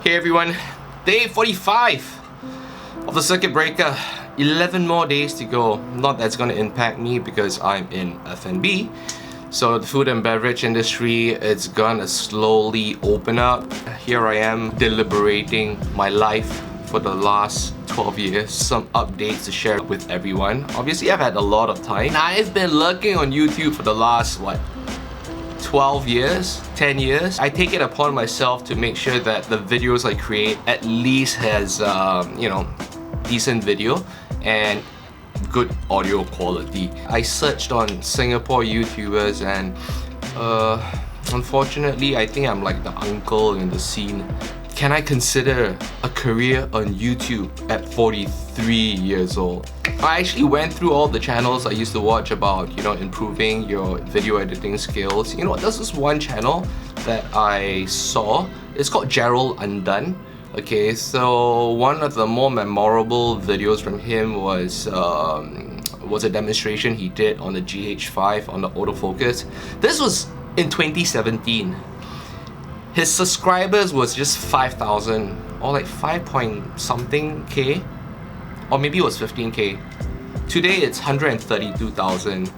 Okay everyone, day 45 of the circuit breaker. 11 more days to go. Not that's gonna impact me because I'm in F&B. So the food and beverage industry, it's gonna slowly open up. Here I am deliberating my life for the last 12 years. Some updates to share with everyone. Obviously I've had a lot of time. I've been lurking on YouTube for the last 12 years, 10 years. I take it upon myself to make sure that the videos I create at least has, decent video and good audio quality. I searched on Singapore YouTubers and unfortunately I think I'm like the uncle in the scene. Can I consider a career on YouTube at 43 years old? I actually went through all the channels I used to watch about, improving your video editing skills. There's this one channel that I saw. It's called Gerald Undone. Okay, so one of the more memorable videos from him was a demonstration he did on the GH5 on the autofocus. This was in 2017. His subscribers was just 5,000 or like 5 point something K, or maybe it was 15K. Today it's 132,000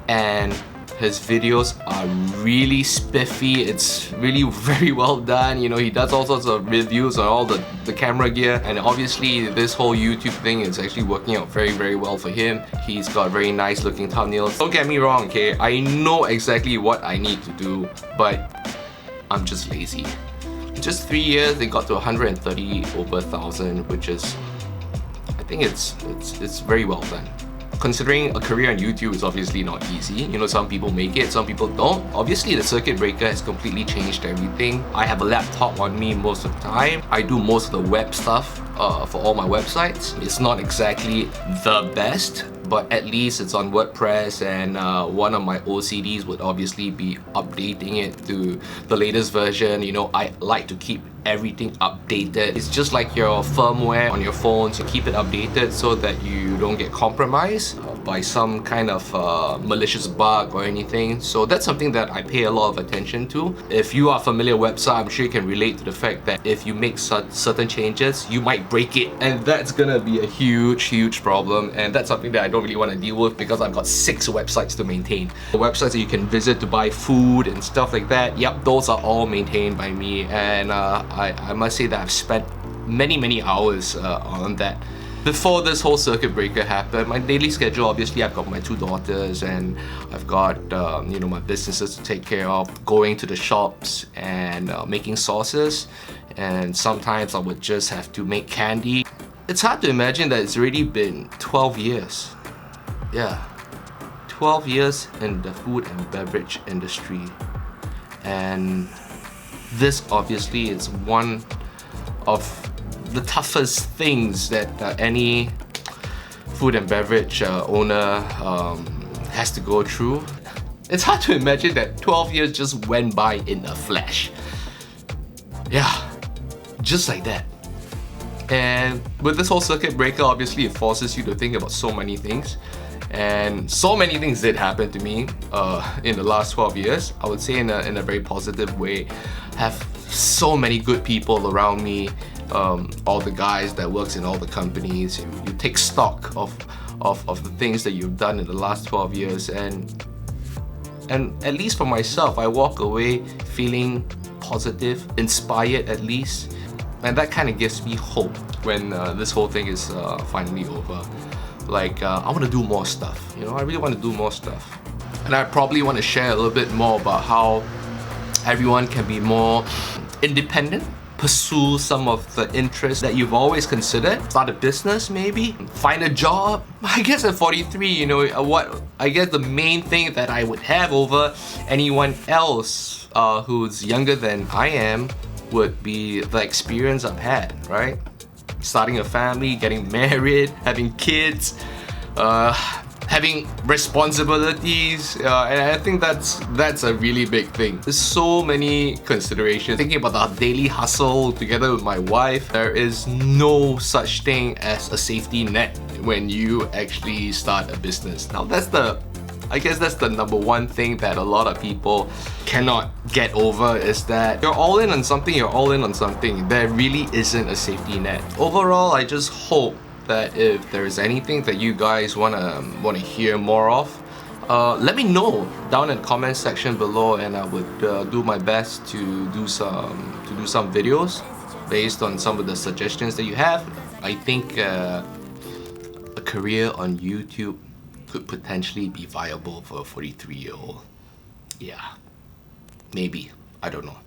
and his videos are really spiffy. It's really very well done. He does all sorts of reviews on all the camera gear, and obviously this whole YouTube thing is actually working out very, very well for him. He's got very nice looking thumbnails. Don't get me wrong, okay? I know exactly what I need to do, but I'm just lazy. In just 3 years, they got to 130 over 1,000, which is, I think it's very well done. Considering a career on YouTube is obviously not easy. Some people make it, some people don't. Obviously, the circuit breaker has completely changed everything. I have a laptop on me most of the time. I do most of the web stuff for all my websites. It's not exactly the best, but at least it's on WordPress, and one of my OCDs would obviously be updating it to the latest version. I like to keep everything updated. It's just like your firmware on your phones. You keep it updated so that you don't get compromised by some kind of malicious bug or anything. So that's something that I pay a lot of attention to. If you are familiar with website, I'm sure you can relate to the fact that if you make certain changes, you might break it, and that's gonna be a huge problem, and that's something that I don't really want to deal with because I've got 6 websites to maintain. The websites that you can visit to buy food and stuff like that, yep, those are all maintained by me, and I must say that I've spent many hours on that. Before this whole circuit breaker happened, my daily schedule, obviously I've got my 2 daughters and I've got my businesses to take care of, going to the shops and making sauces, and sometimes I would just have to make candy. It's hard to imagine that it's already been 12 years. Yeah, 12 years in the food and beverage industry, and this obviously is one of the toughest things that any food and beverage owner has to go through. It's hard to imagine that 12 years just went by in a flash. Yeah, just like that. And with this whole circuit breaker, obviously it forces you to think about so many things. And so many things did happen to me in the last 12 years. I would say in a very positive way. Have so many good people around me, all the guys that works in all the companies. You take stock of the things that you've done in the last 12 years, and at least for myself, I walk away feeling positive, inspired at least, and that kind of gives me hope when this whole thing is finally over. I want to do more stuff. I really want to do more stuff, and I probably want to share a little bit more about how everyone can be more independent, pursue some of the interests that you've always considered, start a business maybe, find a job. I guess at 43, I guess the main thing that I would have over anyone else who's younger than I am would be the experience I've had, right? Starting a family, getting married, having kids, having responsibilities, and I think that's a really big thing. There's so many considerations. Thinking about the daily hustle together with my wife, there is no such thing as a safety net when you actually start a business. Now that's the I guess that's the number one thing that a lot of people cannot get over, is that you're all in on something, you're all in on something. There really isn't a safety net. Overall, I just hope that if there's anything that you guys wanna hear more of, let me know down in the comment section below, and I would do my best to do some videos based on some of the suggestions that you have. I think a career on YouTube could potentially be viable for a 43-year-old. Yeah, maybe. I don't know.